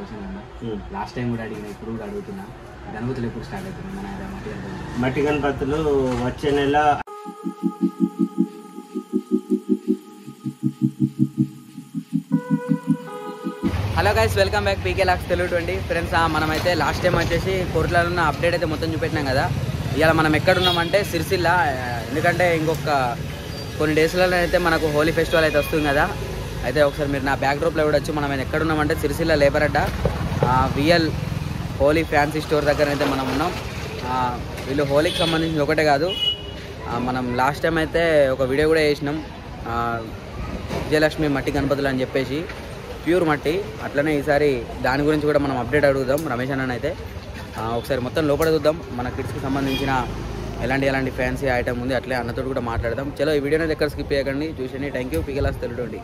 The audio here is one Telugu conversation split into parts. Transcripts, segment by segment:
క్వశ్చన్ అన్న. లాస్ట్ టైం కూడా అడిగిన, ఇప్పుడు కూడా అడుగుతున్నా, గణపతులు ఎప్పుడు స్టార్ట్ అవుతుంది మన మట్టి గణపతులు వచ్చే నెల. హలో గైస్, వెల్కమ్ బ్యాక్ పీకే లాక్స్ తెలుగు 20 ఫ్రెండ్స్. మనమైతే లాస్ట్ టైం వచ్చేసి కోర్టులలో ఉన్న అప్డేట్ అయితే మొత్తం చూపెట్టినాం కదా. ఇవాళ మనం ఎక్కడున్నామంటే సిరిసిల్ల. ఎందుకంటే ఇంకొక కొన్ని డేస్లలో అయితే మనకు హోలీ ఫెస్టివల్ అయితే వస్తుంది కదా. అయితే ఒకసారి మీరు నా బ్యాక్ డ్రాప్లో చూడొచ్చు. మనం ఎక్కడున్నామంటే సిరిసిల్ల లేబర్ అడ్డ విఎల్ హోలీ ఫ్యాన్సీ స్టోర్ దగ్గర అయితే మనం ఉన్నాం. వీళ్ళు హోలీకి సంబంధించిన ఒకటే కాదు, మనం లాస్ట్ టైం అయితే ఒక వీడియో కూడా చేసినాం, విజయలక్ష్మి మట్టి గణపతులు అని చెప్పేసి, ప్యూర్ మట్టి. అట్లనే ఈసారి దాని గురించి కూడా మనం అప్డేట్ అడుగుదాం రమేష్ అన్న అయితే. ఒకసారి మొత్తం లోపల చూద్దాం, మన కిడ్స్కి సంబంధించిన ఎలాంటి ఫ్యాన్సీ ఐటమ్ ఉంది, అట్లే అన్నతో కూడా మాట్లాడదాం. చలో ఈ వీడియోని ఎక్కడ స్కిప్ చేయకండి, చూసండి. Thank you. పీకే లాక్స్ తెలుగు 20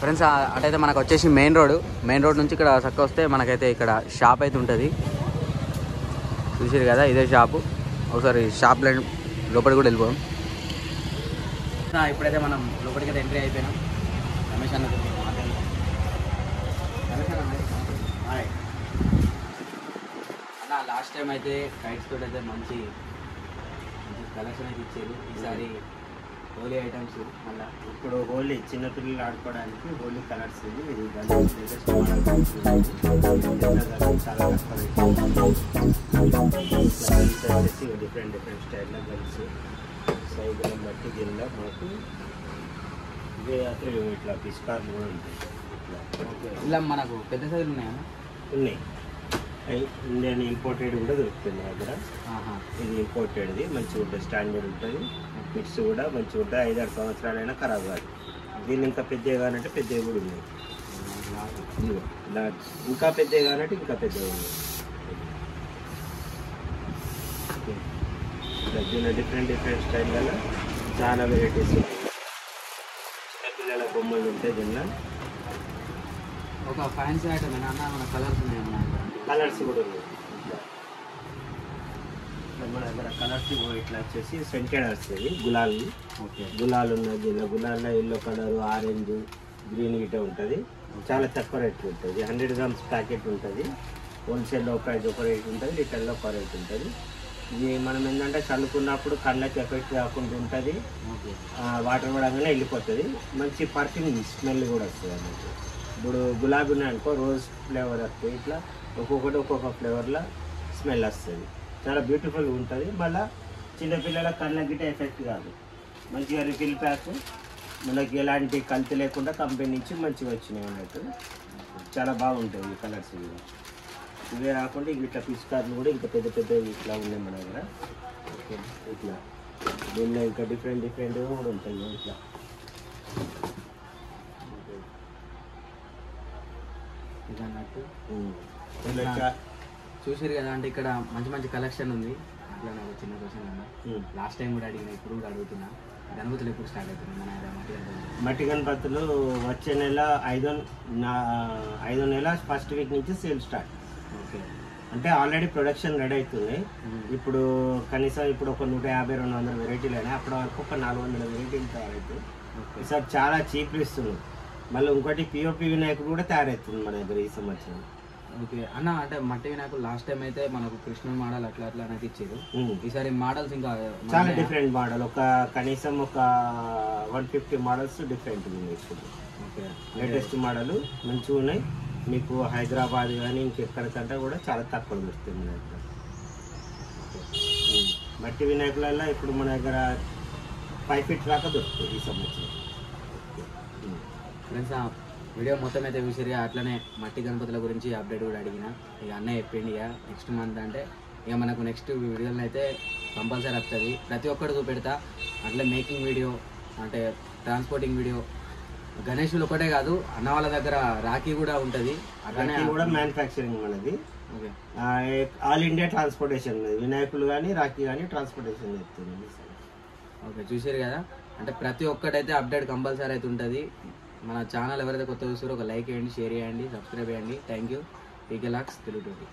ఫ్రెండ్స్. అటైతే మనకు వచ్చేసి మెయిన్ రోడ్ నుంచి ఇక్కడ చక్క వస్తే మనకైతే ఇక్కడ షాప్ అయితే ఉంటుంది, చూసారు కదా, ఇదే షాపు. ఒకసారి షాప్ లోపలికి కూడా వెళ్ళిపోయాం. ఇప్పుడైతే మనం లోపలికి అయితే ఎంట్రీ అయిపోయినాం. రమేష్ అన్న అన్న లాస్ట్ టైం అయితే కైట్స్ తోటి అయితే మంచి కలెక్షన్ అయితే ఇచ్చారు. ఈసారి హోలీ ఐటమ్స్ మళ్ళీ ఇప్పుడు హోలీ చిన్నపిల్లలు ఆడుకోవడానికి హోలీ కలర్స్ ఇది చాలా వచ్చేసి డిఫరెంట్ స్టైల్లో గల్స్ సైజులను బట్టి దీనిలో మనకు ఇవే ఇట్లా పిస్కార్లు కూడా ఉంటాయి. ఇలా మనకు పెద్ద సైజులు ఉన్నాయా? ఉన్నాయి. ఇండియన్ ఇంపోర్టెడ్ కూడా దొరుకుతుంది నా దగ్గర. ఇది ఇంపోర్టెడ్ది మంచిగా ఉంటుంది, స్టాండర్డ్ ఉంటుంది. మిక్స్ కూడా మంచిగా ఉంటుంది, 5-6 సంవత్సరాలైనా ఖరాబ్ కాదు. దీన్ని ఇంకా పెద్దగా కానంటే పెద్దవి కూడా ఉన్నాయి, ఇంకా పెద్దగా కానంటే ఇంకా పెద్దగా ఉన్నాయి. దీనిలో డిఫరెంట్ స్టైల్ వల్ల చాలా వెరైటీస్. చిన్నపిల్లల బొమ్మలు ఉంటాయి దీనిలో. ఒక ఫ్యాన్సీ ఐటమ్ అన్న, మన కలర్స్ ఉన్నాయి, కలర్స్ కూడా ఉన్నాయి. మన దగ్గర కలర్స్ ఇట్లా వచ్చేసి సెంటెడ్ వస్తుంది. గులాల్, గులాల్ ఉన్నది. దీనిలో గులాల్లో ఎల్లో కలర్, ఆరెంజ్, గ్రీన్ గిట్ట ఉంటుంది. చాలా తక్కువ రేట్ ఉంటుంది. 100 grams ప్యాకెట్ ఉంటుంది. హోల్సేల్లో ఒక ప్రైస్ ఒక రేట్ ఉంటుంది, లీటర్లో ఒక రేట్ ఉంటుంది. ఇది మనం ఏంటంటే చల్లుకున్నప్పుడు కళ్ళకి ఎఫెక్ట్ కాకుండా ఉంటుంది, వాటర్ పడగానే వెళ్ళిపోతుంది. మంచి పర్ఫ్యూమ్ స్మెల్ కూడా వస్తుంది అన్నట్టు. ఇప్పుడు గులాబీ ఉన్నాయనుకో, రోజ్ ఫ్లేవర్ వస్తుంది. ఇట్లా ఒక్కొక్కటి ఒక్కొక్క ఫ్లేవర్లో స్మెల్ వస్తుంది, చాలా బ్యూటిఫుల్గా ఉంటుంది. మళ్ళీ చిన్నపిల్లల కళ్ళ గిట్ట ఎఫెక్ట్ కాదు. మంచిగా రిఫిల్ ప్యాక్, మనకి ఎలాంటి కల్తీ లేకుండా కంపెనీ నుంచి మంచిగా వచ్చినాయి అన్నట్టు. చాలా బాగుంటుంది ఈ కలర్స్. ఇవే కాకుండా ఇట్లా పిస్కార్లు కూడా ఇంకా పెద్ద ఇట్లా ఉన్నాయి మన దగ్గర. ఇట్లా దీనిలో ఇంకా డిఫరెంట్ కూడా ఉంటాయి. ఇట్లా ఇది అన్నట్టు చూసారు కదా. అంటే ఇక్కడ మంచి కలెక్షన్ ఉంది. అట్లా నాకు చిన్న క్వశ్చన్ అన్న, లాస్ట్ టైం కూడా అడిగిన, ఇప్పుడు కూడా అడుగుతున్నా, గణపతులు ఎప్పుడు స్టార్ట్ అవుతుంది మన మట్టి గణపతులు వచ్చే నెల 5వ నెల ఫస్ట్ వీక్ నుంచి సేల్ స్టార్ట్. ఓకే, అంటే ఆల్రెడీ ప్రొడక్షన్ రెడీ అవుతుంది. ఇప్పుడు కనీసం ఇప్పుడు ఒక 150-200 వెరైటీలు అయినాయి. అప్పటి వరకు ఒక 400 వెరైటీలు తయారవుతాయి. ఈసారి చాలా చీప్లు ఇస్తున్నాం. మళ్ళీ ఇంకోటి పిఓపి వినాయకుడు కూడా తయారవుతుంది మన దగ్గర ఈ సంవత్సరం. ఓకే అన్న, అంటే మట్టి వినాయకుడు లాస్ట్ టైం అయితే మనకు కృష్ణ మోడల్ అట్లా అనేది ఇచ్చారు. ఈసారి మోడల్స్ ఇంకా చాలా డిఫరెంట్ మోడల్, కనీసం ఒక 150 మోడల్స్ డిఫరెంట్ ఉన్నాయి ఇప్పుడు. ఓకే, లేటెస్ట్ మోడల్ మంచిగా ఉన్నాయి. మీకు హైదరాబాద్ కానీ ఇంకెక్కడికంటే కూడా చాలా తక్కువ దొరుకుతుంది మన దగ్గర. మట్టి వినాయకులలో ఇప్పుడు మన దగ్గర 5 feet దాకా దొరుకుతుంది ఈ సంవత్సరం. ఫ్రెండ్స్, వీడియో మొత్తం అయితే చూసిరుగా. అట్లనే మట్టి గణపతుల గురించి అప్డేట్ కూడా అడిగిన. ఇక అన్న చెప్పిండి, ఇక నెక్స్ట్ మంత్ అంటే ఇక మనకు నెక్స్ట్ వీడియోలో అయితే కంపల్సరీ వస్తుంది. ప్రతి ఒక్కటి చూపెడతా. అట్లే మేకింగ్ వీడియో, అంటే ట్రాన్స్పోర్టింగ్ వీడియో. గణేషులు ఒకటే కాదు, అన్న వాళ్ళ దగ్గర రాఖీ కూడా ఉంటుంది. అట్లనే కూడా మ్యానుఫ్యాక్చరింగ్ మనది. ఓకే, ఆల్ ఇండియా ట్రాన్స్పోర్టేషన్, వినాయకులు కానీ రాఖీ కానీ ట్రాన్స్పోర్టేషన్ చెప్తుంది. ఓకే, చూసారు కదా. అంటే ప్రతి ఒక్కటైతే అప్డేట్ కంపల్సరీ అయితే ఉంటుంది. మన ఛానల్ ఎవరైతే కొత్త చూస్తారో ఒక లైక్ చేయండి, షేర్ చేయండి, సబ్స్క్రైబ్ చేయండి. Thank you. పీకే లాక్స్ తెలుగు 20.